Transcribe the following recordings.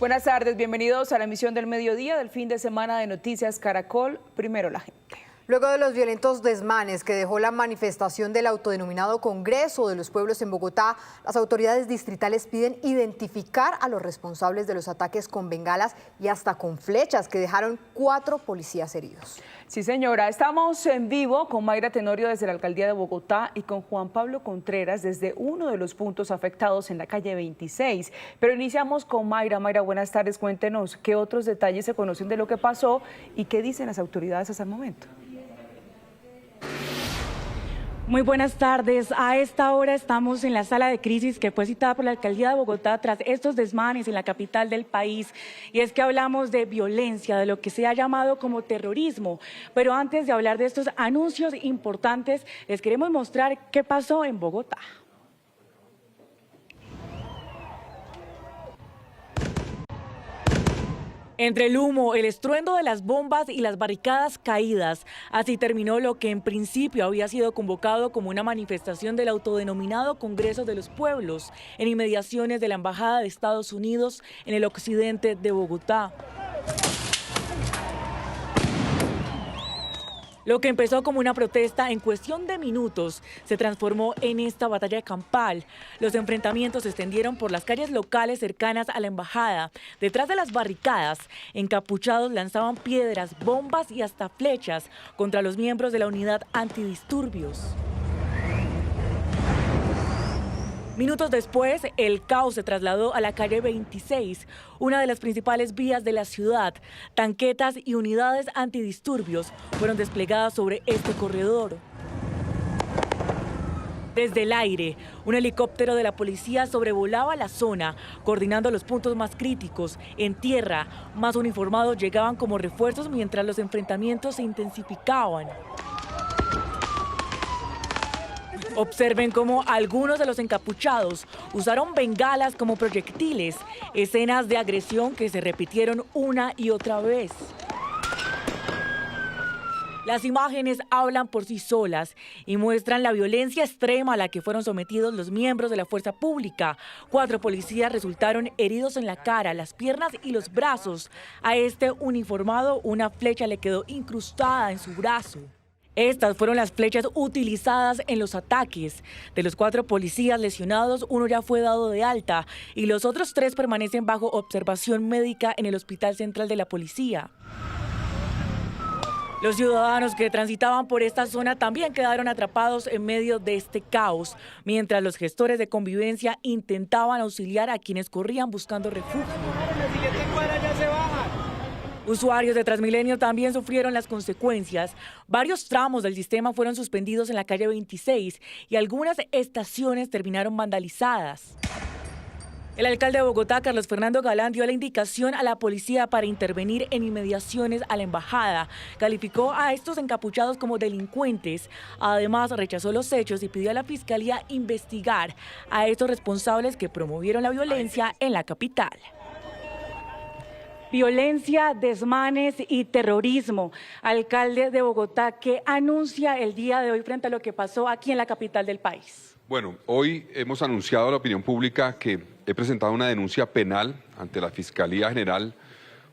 Buenas tardes, bienvenidos a la emisión del mediodía del fin de semana de Noticias Caracol. Primero la gente. Luego de los violentos desmanes que dejó la manifestación del autodenominado Congreso de los Pueblos en Bogotá, las autoridades distritales piden identificar a los responsables de los ataques con bengalas y hasta con flechas que dejaron 4 policías heridos. Sí, señora, estamos en vivo con Mayra Tenorio desde la Alcaldía de Bogotá y con Juan Pablo Contreras desde uno de los puntos afectados en la calle 26. Pero iniciamos con Mayra. Mayra, buenas tardes. Cuéntenos qué otros detalles se conocen de lo que pasó y qué dicen las autoridades hasta el momento. Muy buenas tardes. A esta hora estamos en la sala de crisis que fue citada por la Alcaldía de Bogotá tras estos desmanes en la capital del país. Y es que hablamos de violencia, de lo que se ha llamado como terrorismo. Pero antes de hablar de estos anuncios importantes, les queremos mostrar qué pasó en Bogotá. Entre el humo, el estruendo de las bombas y las barricadas caídas, así terminó lo que en principio había sido convocado como una manifestación del autodenominado Congreso de los Pueblos en inmediaciones de la Embajada de Estados Unidos en el occidente de Bogotá. Lo que empezó como una protesta en cuestión de minutos se transformó en esta batalla campal. Los enfrentamientos se extendieron por las calles locales cercanas a la embajada. Detrás de las barricadas, encapuchados lanzaban piedras, bombas y hasta flechas contra los miembros de la unidad antidisturbios. Minutos después, el caos se trasladó a la calle 26, una de las principales vías de la ciudad. Tanquetas y unidades antidisturbios fueron desplegadas sobre este corredor. Desde el aire, un helicóptero de la policía sobrevolaba la zona, coordinando los puntos más críticos. En tierra, más uniformados llegaban como refuerzos mientras los enfrentamientos se intensificaban. Observen cómo algunos de los encapuchados usaron bengalas como proyectiles, escenas de agresión que se repitieron una y otra vez. Las imágenes hablan por sí solas y muestran la violencia extrema a la que fueron sometidos los miembros de la fuerza pública. 4 policías resultaron heridos en la cara, las piernas y los brazos. A este uniformado una flecha le quedó incrustada en su brazo. Estas fueron las flechas utilizadas en los ataques. De los 4 policías lesionados, uno ya fue dado de alta y los otros 3 permanecen bajo observación médica en el Hospital Central de la Policía. Los ciudadanos que transitaban por esta zona también quedaron atrapados en medio de este caos, mientras los gestores de convivencia intentaban auxiliar a quienes corrían buscando refugio. Usuarios de Transmilenio también sufrieron las consecuencias. Varios tramos del sistema fueron suspendidos en la calle 26 y algunas estaciones terminaron vandalizadas. El alcalde de Bogotá, Carlos Fernando Galán, dio la indicación a la policía para intervenir en inmediaciones a la embajada. Calificó a estos encapuchados como delincuentes. Además, rechazó los hechos y pidió a la fiscalía investigar a estos responsables que promovieron la violencia en la capital. Violencia, desmanes y terrorismo. Alcalde de Bogotá, ¿qué anuncia el día de hoy frente a lo que pasó aquí en la capital del país? Bueno, hoy hemos anunciado a la opinión pública que he presentado una denuncia penal ante la Fiscalía General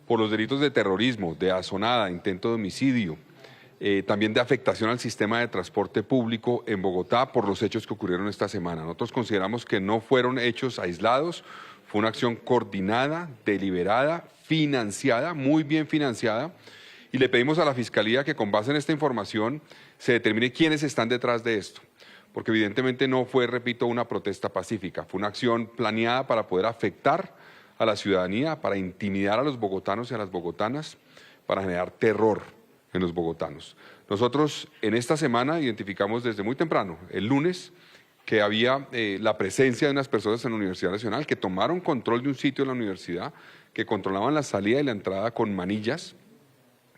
por los delitos de terrorismo, de asonada, intento de homicidio, también de afectación al sistema de transporte público en Bogotá por los hechos que ocurrieron esta semana. Nosotros consideramos que no fueron hechos aislados, fue una acción coordinada, deliberada, financiada, muy bien financiada, y le pedimos a la Fiscalía que con base en esta información se determine quiénes están detrás de esto, porque evidentemente no fue, repito, una protesta pacífica, fue una acción planeada para poder afectar a la ciudadanía, para intimidar a los bogotanos y a las bogotanas, para generar terror en los bogotanos. Nosotros en esta semana identificamos desde muy temprano, el lunes, que había la presencia de unas personas en la Universidad Nacional que tomaron control de un sitio en la universidad, que controlaban la salida y la entrada con manillas,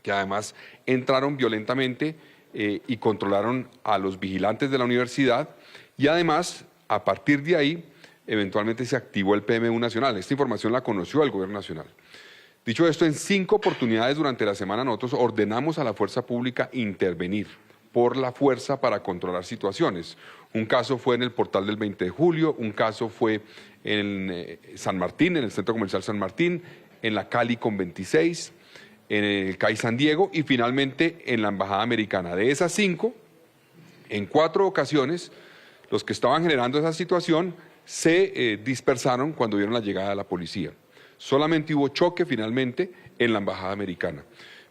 que además entraron violentamente y controlaron a los vigilantes de la universidad, y además, a partir de ahí, eventualmente se activó el PMU Nacional. Esta información la conoció el Gobierno Nacional. Dicho esto, en 5 oportunidades durante la semana nosotros ordenamos a la fuerza pública intervenir por la fuerza para controlar situaciones. Un caso fue en el portal del 20 de julio, un caso fue en San Martín, en el Centro Comercial San Martín, en la Cali con 26, en el CAI San Diego y finalmente en la Embajada Americana. De esas 5, en 4 ocasiones, los que estaban generando esa situación se dispersaron cuando vieron la llegada de la policía. Solamente hubo choque finalmente en la Embajada Americana.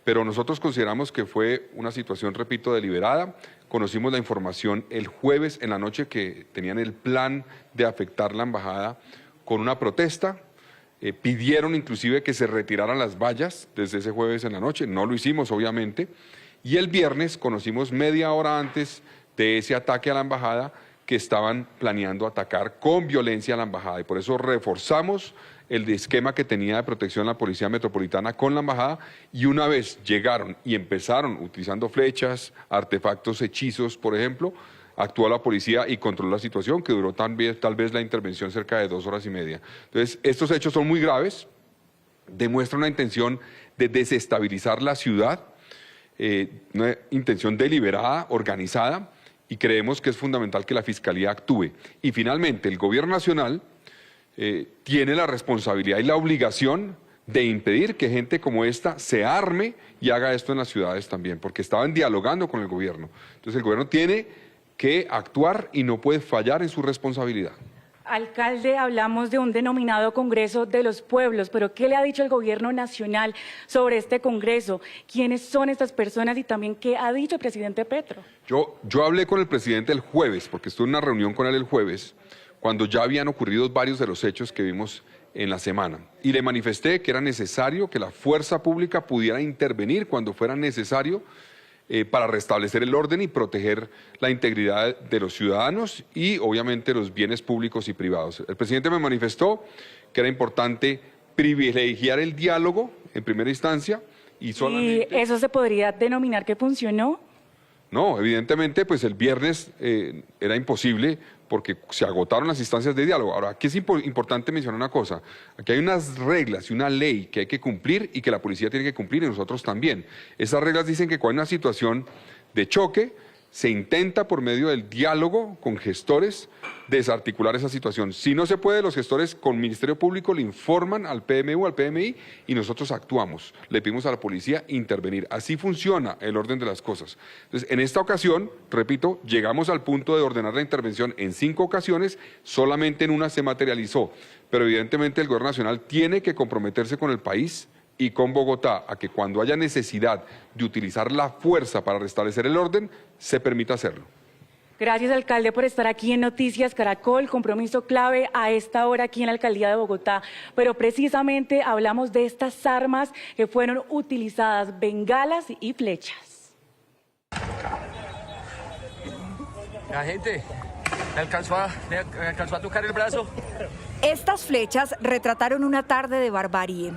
Pero nosotros consideramos que fue una situación, repito, deliberada. Conocimos la información el jueves en la noche que tenían el plan de afectar la embajada con una protesta. Pidieron inclusive que se retiraran las vallas desde ese jueves en la noche. No lo hicimos, obviamente. Y el viernes conocimos media hora antes de ese ataque a la embajada que estaban planeando atacar con violencia a la embajada. Y por eso reforzamos el esquema que tenía de protección la Policía Metropolitana con la embajada, y una vez llegaron y empezaron utilizando flechas, artefactos, hechizos, por ejemplo, actuó la policía y controló la situación, que duró tal vez la intervención cerca de 2 horas y media. Entonces, estos hechos son muy graves, demuestran una intención de desestabilizar la ciudad, una intención deliberada, organizada, y creemos que es fundamental que la Fiscalía actúe. Y finalmente, el Gobierno Nacional tiene la responsabilidad y la obligación de impedir que gente como esta se arme y haga esto en las ciudades también, porque estaban dialogando con el gobierno. Entonces el gobierno tiene que actuar y no puede fallar en su responsabilidad. Alcalde, hablamos de un denominado Congreso de los Pueblos, pero ¿qué le ha dicho el Gobierno Nacional sobre este Congreso? ¿Quiénes son estas personas y también qué ha dicho el presidente Petro? Yo hablé con el presidente el jueves, porque estuve en una reunión con él el jueves, cuando ya habían ocurrido varios de los hechos que vimos en la semana. Y le manifesté que era necesario que la fuerza pública pudiera intervenir cuando fuera necesario para restablecer el orden y proteger la integridad de los ciudadanos y obviamente los bienes públicos y privados. El presidente me manifestó que era importante privilegiar el diálogo en primera instancia y solamente... ¿Y eso se podría denominar que funcionó? No, evidentemente, pues el viernes era imposible porque se agotaron las instancias de diálogo. Ahora, aquí es importante mencionar una cosa. Aquí hay unas reglas y una ley que hay que cumplir y que la policía tiene que cumplir y nosotros también. Esas reglas dicen que cuando hay una situación de choque, se intenta por medio del diálogo con gestores desarticular esa situación. Si no se puede, los gestores con Ministerio Público le informan al PMU, al PMI y nosotros actuamos. Le pedimos a la policía intervenir. Así funciona el orden de las cosas. Entonces, en esta ocasión, repito, llegamos al punto de ordenar la intervención en 5 ocasiones, solamente en una se materializó. Pero evidentemente el Gobierno Nacional tiene que comprometerse con el país y con Bogotá a que cuando haya necesidad de utilizar la fuerza para restablecer el orden, se permita hacerlo. Gracias, alcalde, por estar aquí en Noticias Caracol, compromiso clave a esta hora aquí en la Alcaldía de Bogotá. Pero precisamente hablamos de estas armas que fueron utilizadas, bengalas y flechas. La gente, ¿le alcanzó a tocar el brazo? Estas flechas retrataron una tarde de barbarie.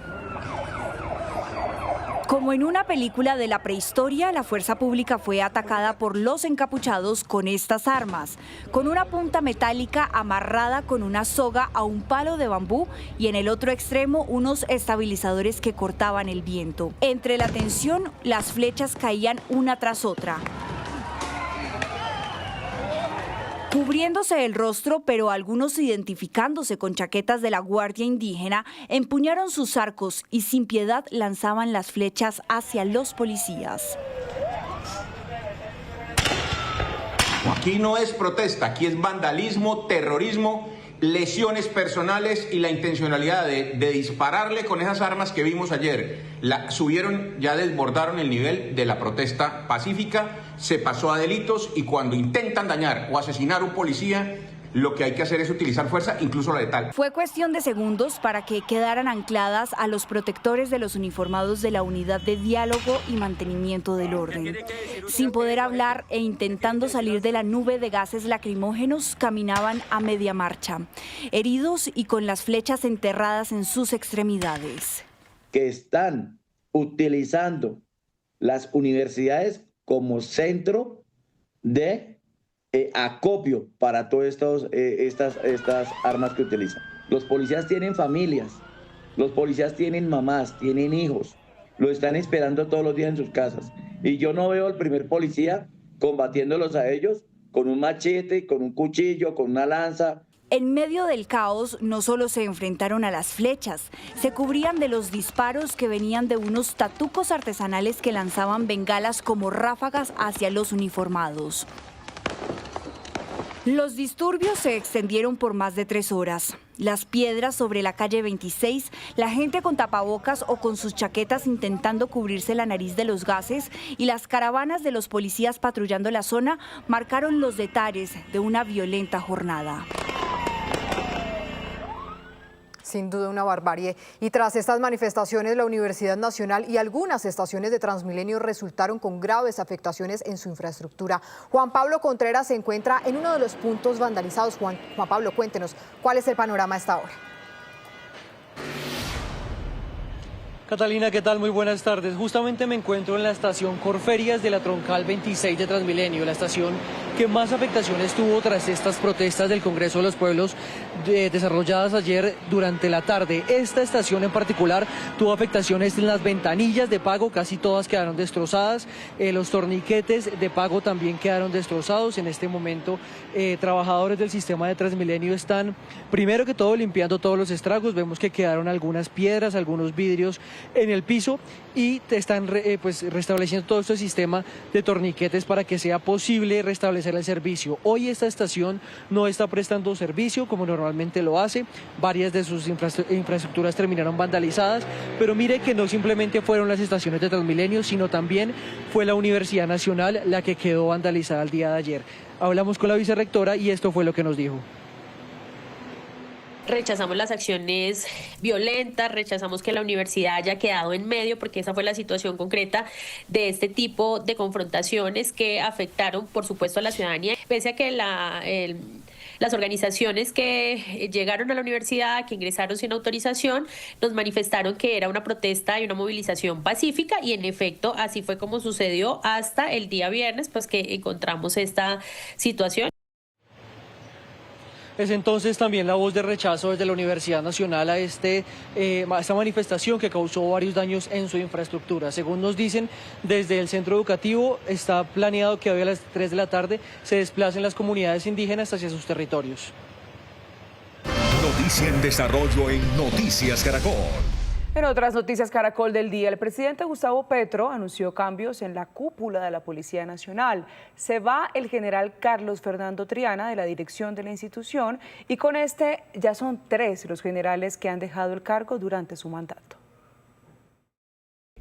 Como en una película de la prehistoria, la fuerza pública fue atacada por los encapuchados con estas armas, con una punta metálica amarrada con una soga a un palo de bambú y en el otro extremo unos estabilizadores que cortaban el viento. Entre la tensión, las flechas caían una tras otra, cubriéndose el rostro, pero algunos identificándose con chaquetas de la Guardia Indígena, empuñaron sus arcos y sin piedad lanzaban las flechas hacia los policías. Aquí no es protesta, aquí es vandalismo, terrorismo, lesiones personales y la intencionalidad de dispararle con esas armas que vimos ayer. Ya desbordaron el nivel de la protesta pacífica, se pasó a delitos y cuando intentan dañar o asesinar a un policía, lo que hay que hacer es utilizar fuerza, incluso la letal. Fue cuestión de segundos para que quedaran ancladas a los protectores de los uniformados de la Unidad de Diálogo y Mantenimiento del Orden. Sin poder hablar e intentando salir de la nube de gases lacrimógenos, caminaban a media marcha, heridos y con las flechas enterradas en sus extremidades. Que están utilizando las universidades como centro de acopio para todas estas armas que utilizan. Los policías tienen familias, los policías tienen mamás, tienen hijos, lo están esperando todos los días en sus casas. Y yo no veo al primer policía combatiéndolos a ellos con un machete, con un cuchillo, con una lanza, En medio del caos, no solo se enfrentaron a las flechas, se cubrían de los disparos que venían de unos tatucos artesanales que lanzaban bengalas como ráfagas hacia los uniformados. Los disturbios se extendieron por más de 3 horas. Las piedras sobre la calle 26, la gente con tapabocas o con sus chaquetas intentando cubrirse la nariz de los gases y las caravanas de los policías patrullando la zona marcaron los detalles de una violenta jornada. Sin duda una barbarie. Y tras estas manifestaciones, la Universidad Nacional y algunas estaciones de Transmilenio resultaron con graves afectaciones en su infraestructura. Juan Pablo Contreras se encuentra en uno de los puntos vandalizados. Juan Pablo, cuéntenos, ¿cuál es el panorama a esta hora? Catalina, ¿qué tal? Muy buenas tardes. Justamente me encuentro en la estación Corferias de la Troncal 26 de Transmilenio, la estación que más afectaciones tuvo tras estas protestas del Congreso de los Pueblos desarrolladas ayer durante la tarde. Esta estación en particular tuvo afectaciones en las ventanillas de pago, casi todas quedaron destrozadas, los torniquetes de pago también quedaron destrozados. En este momento, trabajadores del sistema de Transmilenio están, primero que todo, limpiando todos los estragos. Vemos que quedaron algunas piedras, algunos vidrios en el piso y están restableciendo todo este sistema de torniquetes para que sea posible restablecer el servicio. Hoy esta estación no está prestando servicio como normalmente lo hace, varias de sus infraestructuras terminaron vandalizadas, pero mire que no simplemente fueron las estaciones de Transmilenio, sino también fue la Universidad Nacional la que quedó vandalizada el día de ayer. Hablamos con la vicerrectora y esto fue lo que nos dijo. Rechazamos las acciones violentas, rechazamos que la universidad haya quedado en medio, porque esa fue la situación concreta de este tipo de confrontaciones que afectaron, por supuesto, a la ciudadanía. Pese a que las organizaciones que llegaron a la universidad, que ingresaron sin autorización, nos manifestaron que era una protesta y una movilización pacífica, y en efecto así fue como sucedió hasta el día viernes, pues que encontramos esta situación. Es entonces también la voz de rechazo desde la Universidad Nacional a esta manifestación que causó varios daños en su infraestructura. Según nos dicen, desde el centro educativo está planeado que hoy a las 3 de la tarde se desplacen las comunidades indígenas hacia sus territorios. Noticia en desarrollo en Noticias Caracol. En otras noticias Caracol del día, el presidente Gustavo Petro anunció cambios en la cúpula de la Policía Nacional. Se va el general Carlos Fernando Triana de la dirección de la institución y con este ya son 3 los generales que han dejado el cargo durante su mandato.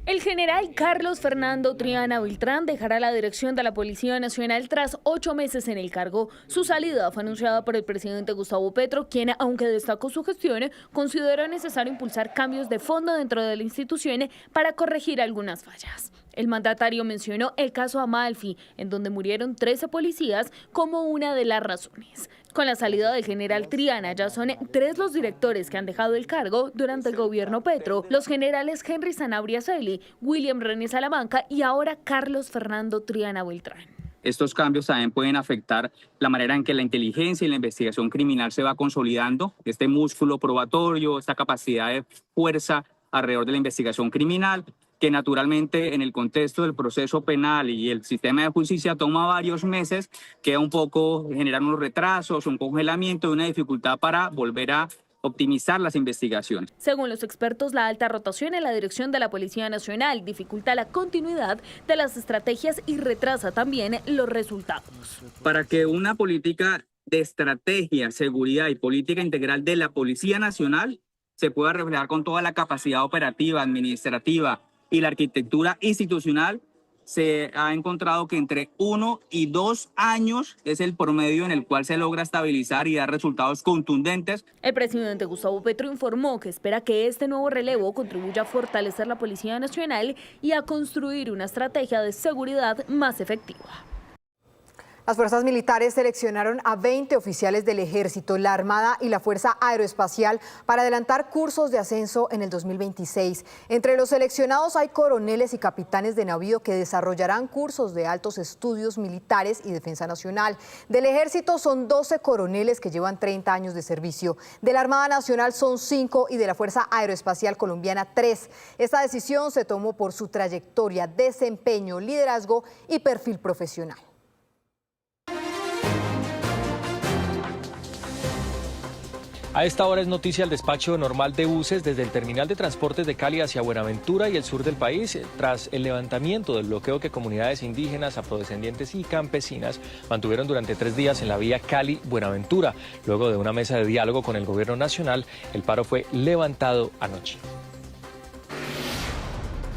El general Carlos Fernando Triana Beltrán dejará la dirección de la Policía Nacional tras 8 meses en el cargo. Su salida fue anunciada por el presidente Gustavo Petro, quien, aunque destacó su gestión, consideró necesario impulsar cambios de fondo dentro de la institución para corregir algunas fallas. El mandatario mencionó el caso Amalfi, en donde murieron 13 policías, como una de las razones. Con la salida del general Triana, ya son 3 los directores que han dejado el cargo durante el gobierno Petro: los generales Henry Sanabria Celi, William René Salamanca y ahora Carlos Fernando Triana Beltrán. Estos cambios también pueden afectar la manera en que la inteligencia y la investigación criminal se va consolidando, este músculo probatorio, esta capacidad de fuerza alrededor de la investigación criminal, que naturalmente en el contexto del proceso penal y el sistema de justicia toma varios meses, queda un poco, generar unos retrasos, un congelamiento y una dificultad para volver a optimizar las investigaciones. Según los expertos, la alta rotación en la dirección de la Policía Nacional dificulta la continuidad de las estrategias y retrasa también los resultados. Para que una política de estrategia, seguridad y política integral de la Policía Nacional se pueda reflejar con toda la capacidad operativa, administrativa y la arquitectura institucional, se ha encontrado que entre 1 y 2 años es el promedio en el cual se logra estabilizar y dar resultados contundentes. El presidente Gustavo Petro informó que espera que este nuevo relevo contribuya a fortalecer la Policía Nacional y a construir una estrategia de seguridad más efectiva. Las fuerzas militares seleccionaron a 20 oficiales del Ejército, la Armada y la Fuerza Aeroespacial para adelantar cursos de ascenso en el 2026. Entre los seleccionados hay coroneles y capitanes de navío que desarrollarán cursos de altos estudios militares y defensa nacional. Del Ejército son 12 coroneles que llevan 30 años de servicio. De la Armada Nacional son 5 y de la Fuerza Aeroespacial Colombiana 3. Esta decisión se tomó por su trayectoria, desempeño, liderazgo y perfil profesional. A esta hora es noticia el despacho normal de buses desde el terminal de transportes de Cali hacia Buenaventura y el sur del país, tras el levantamiento del bloqueo que comunidades indígenas, afrodescendientes y campesinas mantuvieron durante 3 días en la vía Cali-Buenaventura. Luego de una mesa de diálogo con el gobierno nacional, el paro fue levantado anoche.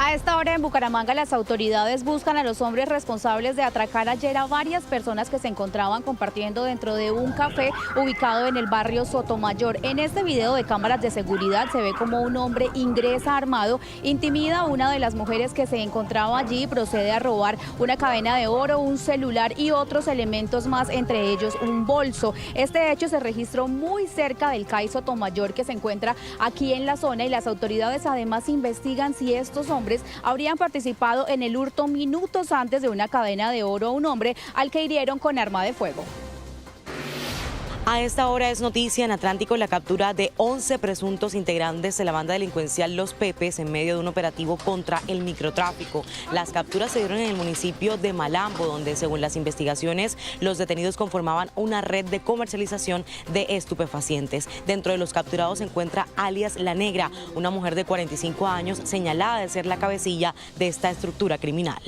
A esta hora en Bucaramanga las autoridades buscan a los hombres responsables de atracar ayer a varias personas que se encontraban compartiendo dentro de un café ubicado en el barrio Sotomayor. En este video de cámaras de seguridad se ve como un hombre ingresa armado, intimida a una de las mujeres que se encontraba allí y procede a robar una cadena de oro, un celular y otros elementos más, entre ellos un bolso. Este hecho se registró muy cerca del CAI Sotomayor, que se encuentra aquí en la zona, y las autoridades además investigan si estos hombres habrían participado en el hurto minutos antes de una cadena de oro a un hombre al que hirieron con arma de fuego. A esta hora es noticia en Atlántico la captura de 11 presuntos integrantes de la banda delincuencial Los Pepes en medio de un operativo contra el microtráfico. Las capturas se dieron en el municipio de Malambo, donde según las investigaciones los detenidos conformaban una red de comercialización de estupefacientes. Dentro de los capturados se encuentra alias La Negra, una mujer de 45 años señalada de ser la cabecilla de esta estructura criminal.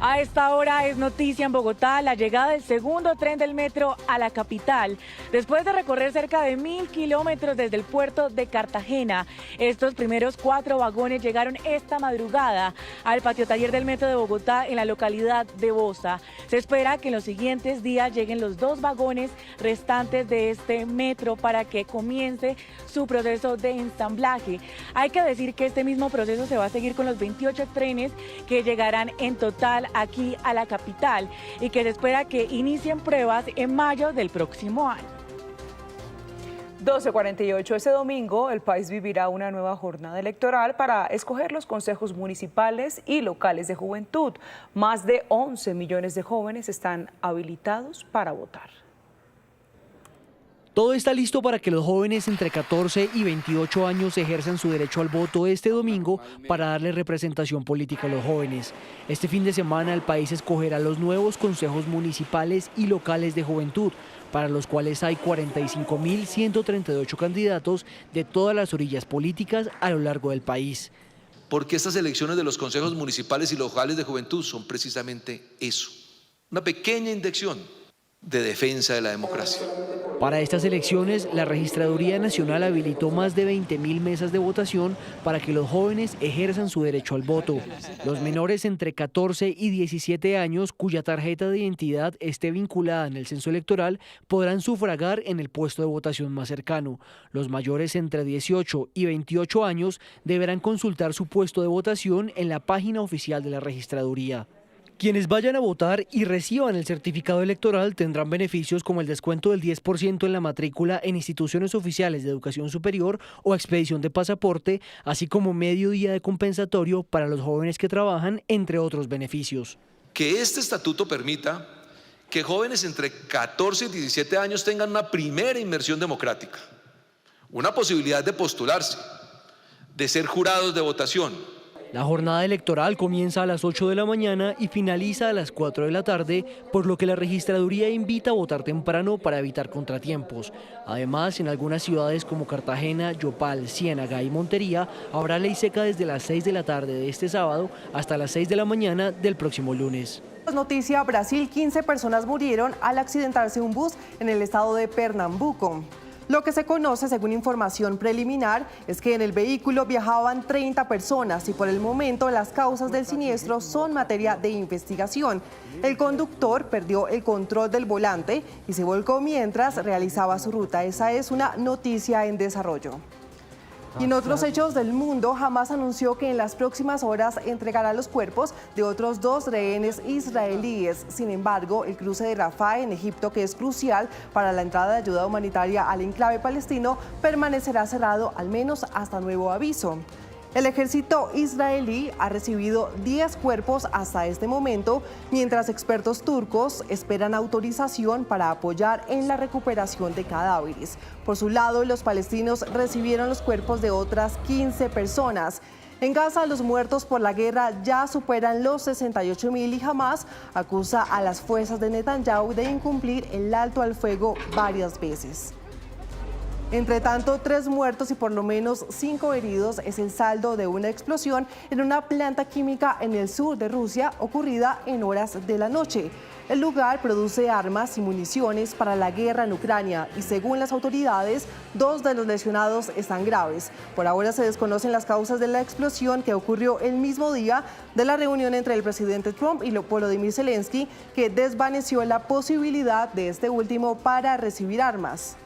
A esta hora es noticia en Bogotá la llegada del segundo tren del metro a la capital. Después de recorrer cerca de 1000 kilómetros desde el puerto de Cartagena, estos primeros 4 vagones llegaron esta madrugada al patio taller del metro de Bogotá en la localidad de Bosa. Se espera que en los siguientes días lleguen los 2 vagones restantes de este metro para que comience su proceso de ensamblaje. Hay que decir que este mismo proceso se va a seguir con los 28 trenes que llegarán en total aquí a la capital y que se espera que inicien pruebas en mayo del próximo año. 12:48. Este domingo el país vivirá una nueva jornada electoral para escoger los consejos municipales y locales de juventud. Más de 11 millones de jóvenes están habilitados para votar. Todo está listo para que los jóvenes entre 14 y 28 años ejerzan su derecho al voto este domingo para darle representación política a los jóvenes. Este fin de semana el país escogerá los nuevos consejos municipales y locales de juventud, para los cuales hay 45.138 candidatos de todas las orillas políticas a lo largo del país. Porque estas elecciones de los consejos municipales y locales de juventud son precisamente eso, una pequeña inyección de defensa de la democracia. Para estas elecciones, la Registraduría Nacional habilitó más de 20.000 mesas de votación para que los jóvenes ejerzan su derecho al voto. Los menores entre 14 y 17 años, cuya tarjeta de identidad esté vinculada en el censo electoral, podrán sufragar en el puesto de votación más cercano. Los mayores entre 18 y 28 años deberán consultar su puesto de votación en la página oficial de la Registraduría. Quienes vayan a votar y reciban el certificado electoral tendrán beneficios como el descuento del 10% en la matrícula en instituciones oficiales de educación superior o expedición de pasaporte, así como medio día de compensatorio para los jóvenes que trabajan, entre otros beneficios. Que este estatuto permita que jóvenes entre 14 y 17 años tengan una primera inmersión democrática, una posibilidad de postularse, de ser jurados de votación. La jornada electoral comienza a las 8 de la mañana y finaliza a las 4 de la tarde, por lo que la Registraduría invita a votar temprano para evitar contratiempos. Además, en algunas ciudades como Cartagena, Yopal, Ciénaga y Montería habrá ley seca desde las 6 de la tarde de este sábado hasta las 6 de la mañana del próximo lunes. Noticia: Brasil, 15 personas murieron al accidentarse un bus en el estado de Pernambuco. Lo que se conoce, según información preliminar, es que en el vehículo viajaban 30 personas y por el momento las causas del siniestro son materia de investigación. El conductor perdió el control del volante y se volcó mientras realizaba su ruta. Esa es una noticia en desarrollo. Y en otros hechos del mundo, Hamás anunció que en las próximas horas entregará los cuerpos de otros 2 rehenes israelíes. Sin embargo, el cruce de Rafah en Egipto, que es crucial para la entrada de ayuda humanitaria al enclave palestino, permanecerá cerrado al menos hasta nuevo aviso. El ejército israelí ha recibido 10 cuerpos hasta este momento, mientras expertos turcos esperan autorización para apoyar en la recuperación de cadáveres. Por su lado, los palestinos recibieron los cuerpos de otras 15 personas. En Gaza, los muertos por la guerra ya superan los 68.000 y Hamas acusa a las fuerzas de Netanyahu de incumplir el alto al fuego varias veces. Entre tanto, 3 muertos y por lo menos 5 heridos es el saldo de una explosión en una planta química en el sur de Rusia ocurrida en horas de la noche. El lugar produce armas y municiones para la guerra en Ucrania y según las autoridades, 2 de los lesionados están graves. Por ahora se desconocen las causas de la explosión que ocurrió el mismo día de la reunión entre el presidente Trump y Volodymyr Zelensky, que desvaneció la posibilidad de este último para recibir armas.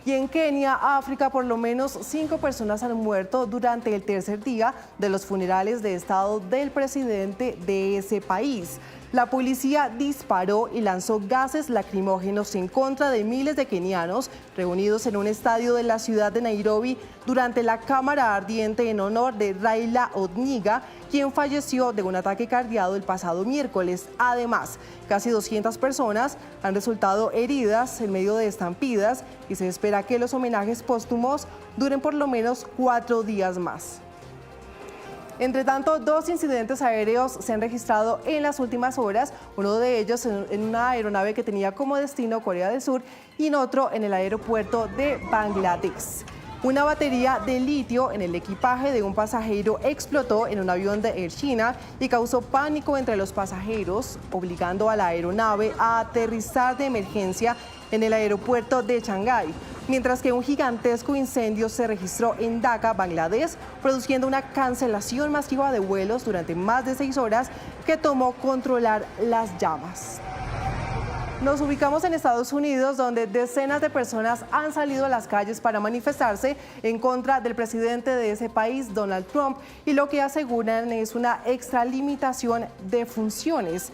Y en Kenia, África, por lo menos 5 personas han muerto durante el tercer día de los funerales de estado del presidente de ese país. La policía disparó y lanzó gases lacrimógenos en contra de miles de kenianos reunidos en un estadio de la ciudad de Nairobi durante la cámara ardiente en honor de Raila Odinga, quien falleció de un ataque cardíaco el pasado miércoles. Además, casi 200 personas han resultado heridas en medio de estampidas y se espera que los homenajes póstumos duren por lo menos 4 días más. Entre tanto, 2 incidentes aéreos se han registrado en las últimas horas, uno de ellos en una aeronave que tenía como destino Corea del Sur y en otro en el aeropuerto de Bangladesh. Una batería de litio en el equipaje de un pasajero explotó en un avión de Air China y causó pánico entre los pasajeros, obligando a la aeronave a aterrizar de emergencia en el aeropuerto de Shanghái, mientras que un gigantesco incendio se registró en Dhaka, Bangladesh, produciendo una cancelación masiva de vuelos durante más de 6 horas que tomó controlar las llamas. Nos ubicamos en Estados Unidos, donde decenas de personas han salido a las calles para manifestarse en contra del presidente de ese país, Donald Trump, y lo que aseguran es una extralimitación de funciones.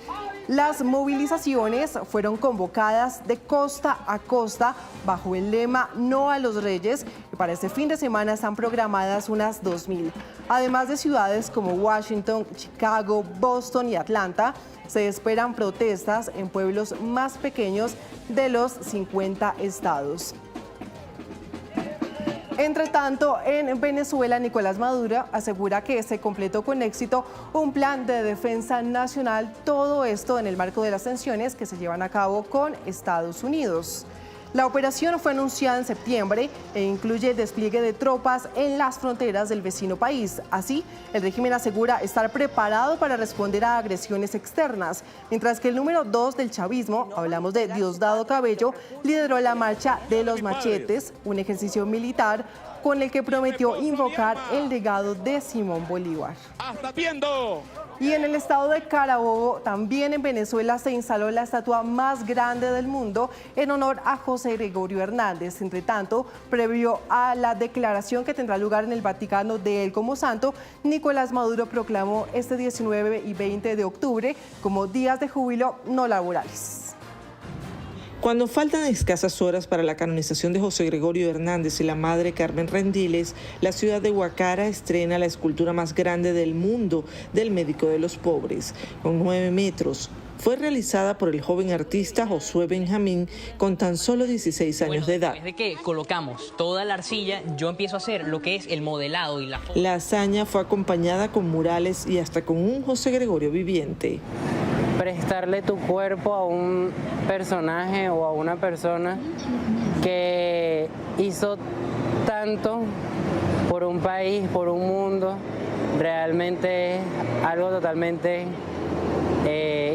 Las movilizaciones fueron convocadas de costa a costa bajo el lema No a los Reyes, y para este fin de semana están programadas unas 2.000. Además de ciudades como Washington, Chicago, Boston y Atlanta, se esperan protestas en pueblos más pequeños de los 50 estados. Entre tanto, en Venezuela, Nicolás Maduro asegura que se completó con éxito un plan de defensa nacional, todo esto en el marco de las tensiones que se llevan a cabo con Estados Unidos. La operación fue anunciada en septiembre e incluye despliegue de tropas en las fronteras del vecino país. Así, el régimen asegura estar preparado para responder a agresiones externas, mientras que el número 2 del chavismo, hablamos de Diosdado Cabello, lideró la marcha de los machetes, un ejercicio militar con el que prometió invocar el legado de Simón Bolívar. Y en el estado de Carabobo, también en Venezuela, se instaló la estatua más grande del mundo en honor a José Gregorio Hernández. Entre tanto, previo a la declaración que tendrá lugar en el Vaticano de él como santo, Nicolás Maduro proclamó este 19 y 20 de octubre como días de júbilo no laborales. Cuando faltan escasas horas para la canonización de José Gregorio Hernández y la madre Carmen Rendiles, la ciudad de Guacara estrena la escultura más grande del mundo del médico de los pobres, con 9 metros. Fue realizada por el joven artista Josué Benjamín con tan solo 16 años de edad. Desde que colocamos toda la arcilla, yo empiezo a hacer lo que es el modelado y la foto. La hazaña fue acompañada con murales y hasta con un José Gregorio viviente. Prestarle tu cuerpo a un personaje o a una persona que hizo tanto por un país, por un mundo, realmente es algo totalmente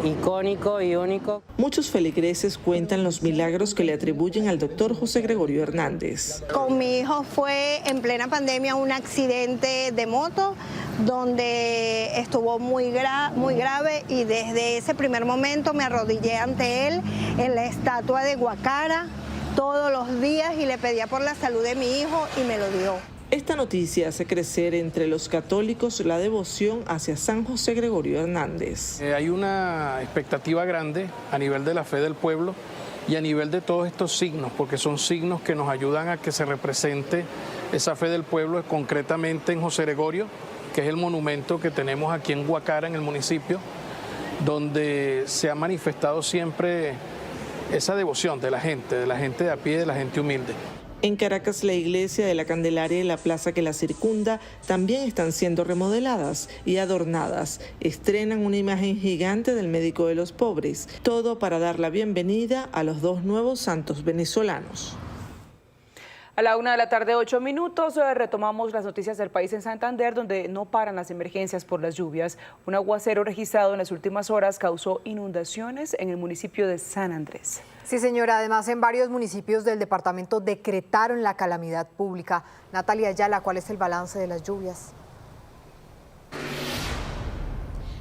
icónico y único. Muchos feligreses cuentan los milagros que le atribuyen al doctor José Gregorio Hernández. Con mi hijo fue en plena pandemia un accidente de moto donde estuvo muy grave y desde ese primer momento me arrodillé ante él en la estatua de Guacara todos los días y le pedía por la salud de mi hijo y me lo dio. Esta noticia hace crecer entre los católicos la devoción hacia San José Gregorio Hernández. Hay una expectativa grande a nivel de la fe del pueblo y a nivel de todos estos signos, porque son signos que nos ayudan a que se represente esa fe del pueblo, concretamente en José Gregorio, que es el monumento que tenemos aquí en Guacara, en el municipio, donde se ha manifestado siempre esa devoción de la gente de a pie, de la gente humilde. En Caracas, la iglesia de la Candelaria y la plaza que la circunda también están siendo remodeladas y adornadas. Estrenan una imagen gigante del médico de los pobres, todo para dar la bienvenida a los 2 nuevos santos venezolanos. A la 1:08 p.m, retomamos las noticias del país en Santander, donde no paran las emergencias por las lluvias. Un aguacero registrado en las últimas horas causó inundaciones en el municipio de San Andrés. Sí, señora. Además, en varios municipios del departamento decretaron la calamidad pública. Natalia Ayala, ¿cuál es el balance de las lluvias?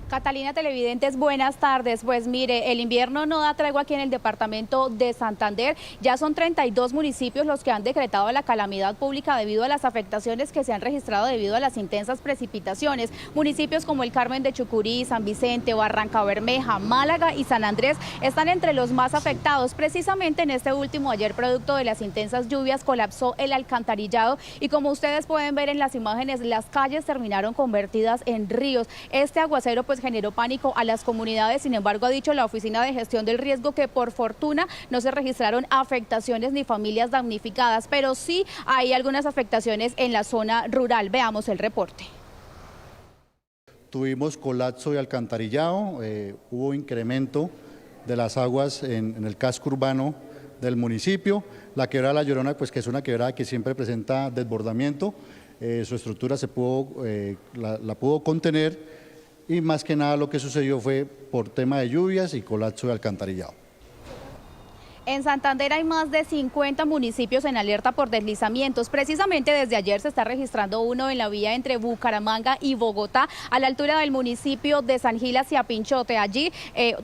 Catalina, televidentes, buenas tardes. Pues mire, el invierno no da tregua aquí en el departamento de Santander. Ya son 32 municipios los que han decretado la calamidad pública debido a las afectaciones que se han registrado debido a las intensas precipitaciones. Municipios como el Carmen de Chucurí, San Vicente, Barranca Bermeja, Málaga y San Andrés están entre los más afectados. Precisamente en este último, ayer, producto de las intensas lluvias, colapsó el alcantarillado y como ustedes pueden ver en las imágenes, las calles terminaron convertidas en ríos. Este aguacero pues generó pánico a las comunidades. Sin embargo, ha dicho la Oficina de Gestión del Riesgo que por fortuna no se registraron afectaciones ni familias damnificadas, pero sí hay algunas afectaciones en la zona rural. Veamos el reporte. Tuvimos colapso de alcantarillado, hubo incremento de las aguas en el casco urbano del municipio. La quebrada La Llorona, pues que es una quebrada que siempre presenta desbordamiento, su estructura la pudo contener. Y más que nada lo que sucedió fue por tema de lluvias y colapso de alcantarillado. En Santander hay más de 50 municipios en alerta por deslizamientos. Precisamente desde ayer se está registrando uno en la vía entre Bucaramanga y Bogotá, a la altura del municipio de San Gil hacia Pinchote. Allí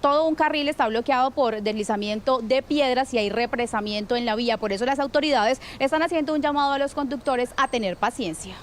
todo un carril está bloqueado por deslizamiento de piedras y hay represamiento en la vía. Por eso las autoridades están haciendo un llamado a los conductores a tener paciencia.